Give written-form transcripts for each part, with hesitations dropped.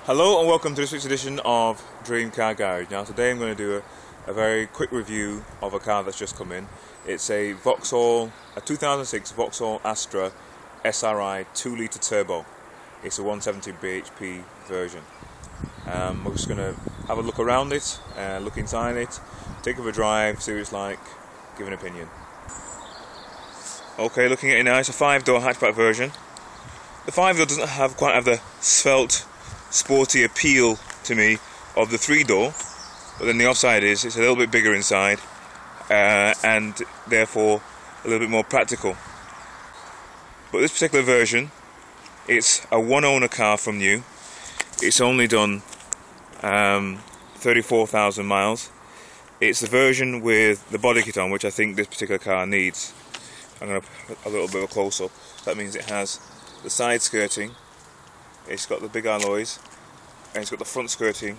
Hello and welcome to this week's edition of Dream Car Garage. Now today I'm going to do a very quick review of a car that's just come in. It's a 2006 Vauxhall Astra SRI 2-litre Turbo. It's a 170 bhp version. We're just going to have a look around it, look inside it, take it for a drive, see what it's like, give an opinion. Okay, looking at it now, it's a 5-door hatchback version. The 5-door doesn't quite have the svelte, sporty appeal to me of the 3-door, but then the offside is it's a little bit bigger inside and therefore a little bit more practical. But this particular version, it's a one-owner car from new. It's only done 34,000 miles. It's the version with the body kit on, which I think this particular car needs. I'm going to put a little bit of a close-up. That means it has the side skirting, it's got the big alloys, and it's got the front skirting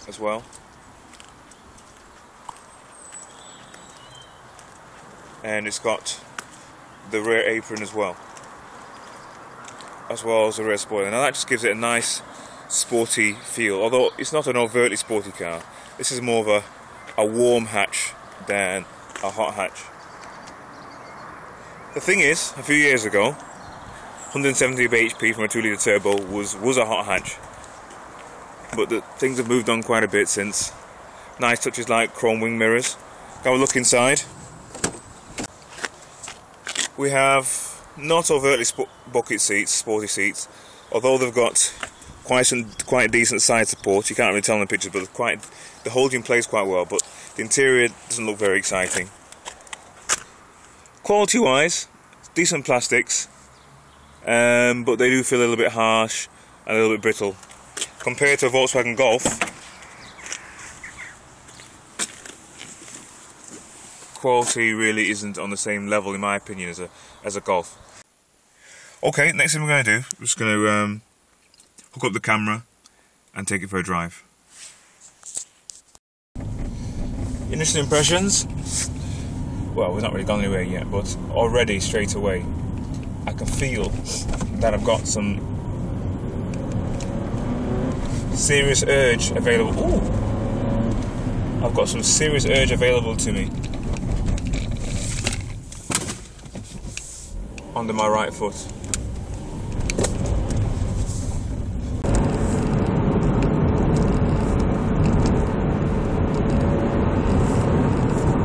as well. And it's got the rear apron as well as the rear spoiler. Now that just gives it a nice sporty feel, although it's not an overtly sporty car. This is more of a warm hatch than a hot hatch. The thing is, a few years ago, 170 bhp from a 2-litre turbo was a hot hatch, but things have moved on quite a bit since. Nice touches like chrome wing mirrors. Have a look inside. We have not overtly bucket seats, sporty seats, although they've got quite decent side support. You can't really tell in the pictures, but the holding plays quite well, but the interior doesn't look very exciting. Quality wise, decent plastics, but they do feel a little bit harsh and a little bit brittle. Compared to a Volkswagen Golf, quality really isn't on the same level in my opinion as a Golf. Okay, next thing we're going to do, we're just going to hook up the camera and take it for a drive. Initial impressions? Well, we've not really gone anywhere yet, but already straight away I can feel that I've got some serious urge available. Ooh! I've got some serious urge available to me under my right foot.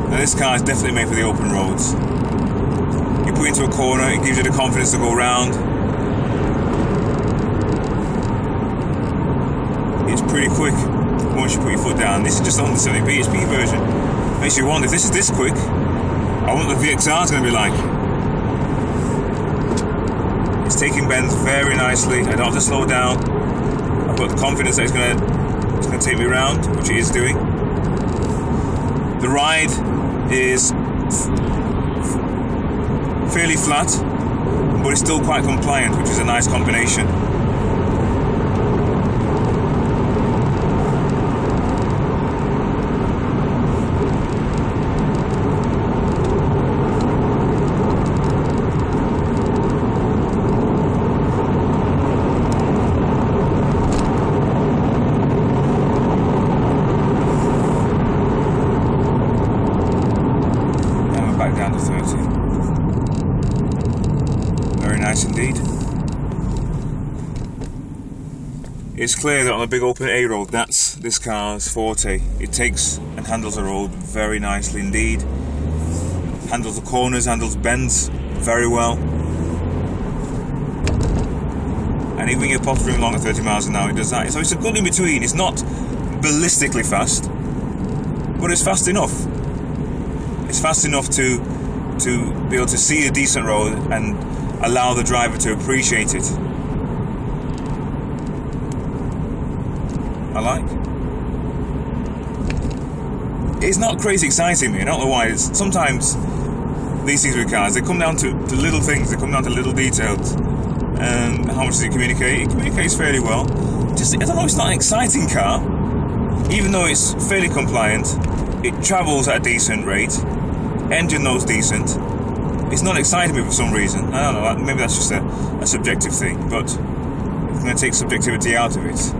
Now this car is definitely made for the open roads. You put into a corner, it gives you the confidence to go round. It's pretty quick once you put your foot down. This is just on the 70 bhp version. Makes you wonder, if this is this quick, I wonder what the VXR is going to be like. It's taking bends very nicely. I don't have to slow down. I've got the confidence that it's going to take me around, which it is doing. The ride is fairly flat, but it's still quite compliant, which is a nice combination. Back down to 30. Very nice indeed. It's clear that on a big open A road, that's this car's forte. It takes and handles the road very nicely indeed. Handles the corners, handles bends very well. And even when you're pottering along at 30 miles an hour, it does that. So it's a good in between. It's not ballistically fast, but it's fast enough. It's fast enough to be able to see a decent road and allow the driver to appreciate it. I like. It's not crazy exciting me. I don't know why. Sometimes these things with cars, they come down to little things. They come down to little details. And how much does it communicate? It communicates fairly well. Just, I don't know. It's not an exciting car, even though it's fairly compliant. It travels at a decent rate. Engine knows decent. it's not exciting me for some reason. I don't know, maybe that's just a subjective thing, but I'm going to take subjectivity out of it.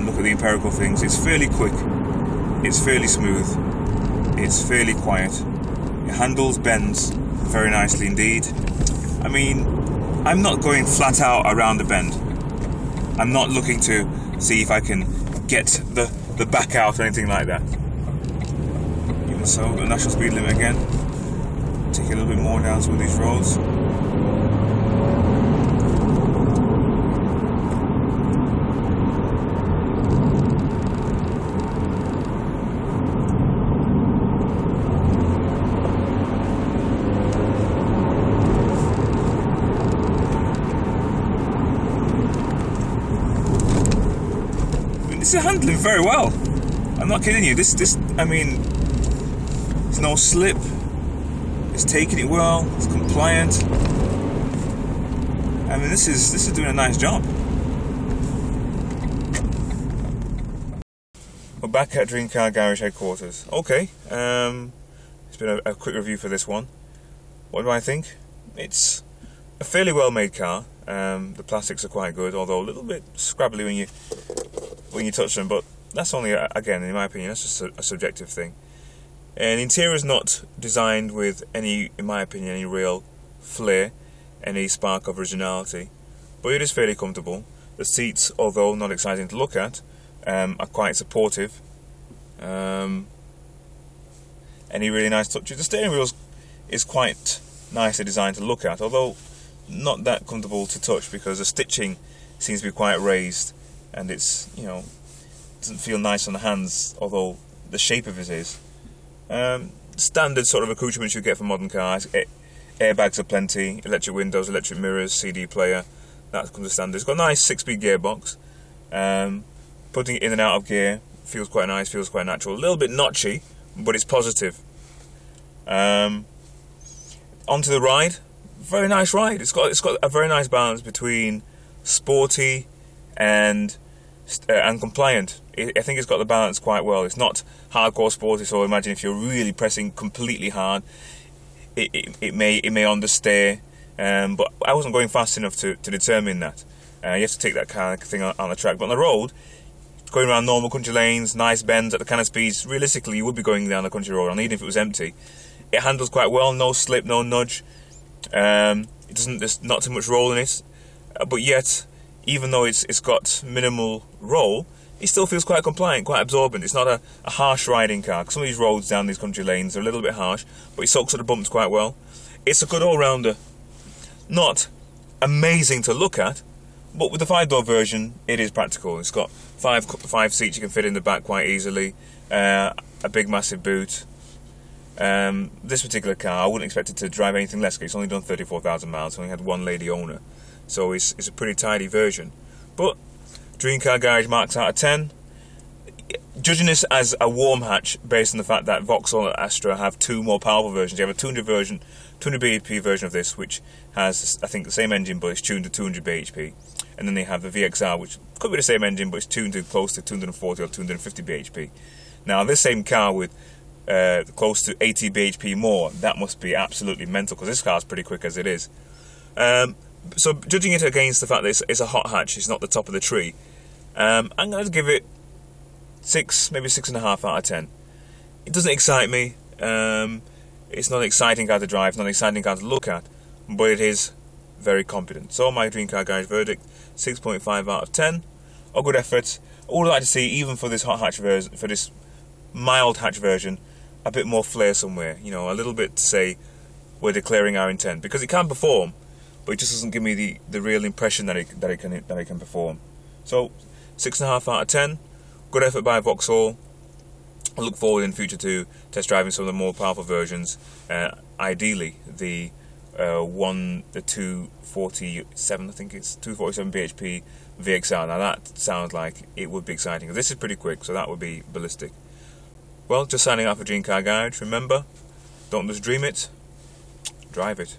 Look at the empirical things. It's fairly quick, it's fairly smooth, it's fairly quiet, it handles bends very nicely indeed. I mean, I'm not going flat out around the bend. I'm not looking to see if I can get the back out or anything like that. Even so, the national speed limit again. Take a little bit more down some of these roads. This is handling very well. I'm not kidding you. This, I mean, there's no slip. It's taking it well. It's compliant. I mean, this is doing a nice job. We're back at Dream Car Garage headquarters. Okay, it's been a quick review for this one. What do I think? It's a fairly well-made car. The plastics are quite good, although a little bit scrabbly when you touch them, but that's only, again, in my opinion, that's just a subjective thing. And the interior is not designed with any, in my opinion, any real flair, any spark of originality, but it is fairly comfortable. The seats, although not exciting to look at, are quite supportive. Any really nice touches. The steering wheel is quite nicely designed to look at, although not that comfortable to touch because the stitching seems to be quite raised, and it's, you know, doesn't feel nice on the hands, although the shape of it is. Standard sort of accoutrements you get from modern cars. Airbags are plenty, electric windows, electric mirrors, CD player, that comes as standard. It's got a nice 6-speed gearbox. Putting it in and out of gear feels quite nice, feels quite natural. A little bit notchy, but it's positive. Onto the ride, very nice ride. It's got a very nice balance between sporty and compliant. I think it's got the balance quite well. It's not hardcore sporty, so imagine if you're really pressing completely hard, it may understeer. But I wasn't going fast enough to determine that. You have to take that kind of thing on the track. But on the road, going around normal country lanes, nice bends at the kind of speeds, realistically you would be going down the country road, and even if it was empty. It handles quite well, no slip, no nudge. There's not too much roll in it, but yet, even though it's got minimal roll, it still feels quite compliant, quite absorbent. It's not a harsh riding car. Some of these roads down these country lanes are a little bit harsh, but it soaks up the bumps quite well. It's a good all-rounder. Not amazing to look at, but with the 5-door version, it is practical. It's got five seats you can fit in the back quite easily, a big massive boot. This particular car, I wouldn't expect it to drive anything less, because it's only done 34,000 miles, only had one lady owner, so it's a pretty tidy version. But Dream Car Garage marks out of 10. Judging this as a warm hatch, based on the fact that Vauxhall Astra have two more powerful versions. You have a 200 bhp version of this, which has, I think, the same engine, but it's tuned to 200 bhp. And then they have the VXR, which could be the same engine, but it's tuned to close to 240 or 250 bhp. Now, this same car with close to 80 bhp more, that must be absolutely mental, because this car's pretty quick as it is. So judging it against the fact that it's a hot hatch, it's not the top of the tree, I'm going to give it 6, maybe 6.5 out of 10. It doesn't excite me. It's not an exciting car to drive, not an exciting car to look at, but it is very competent. So my Dream Car Garage verdict, 6.5 out of 10. A good effort. I would like to see, even for this hot hatch version, for this mild hatch version, a bit more flair somewhere. You know, a little bit to say we're declaring our intent, because it can perform, but it just doesn't give me the real impression that it can perform. So 6.5 out of 10. Good effort by Vauxhall. I look forward in future to test driving some of the more powerful versions. Ideally, the 247, I think it's 247 bhp VXR. Now that sounds like it would be exciting. This is pretty quick, so that would be ballistic. Well, just signing out for Dream Car Garage. Remember, don't just dream it, drive it.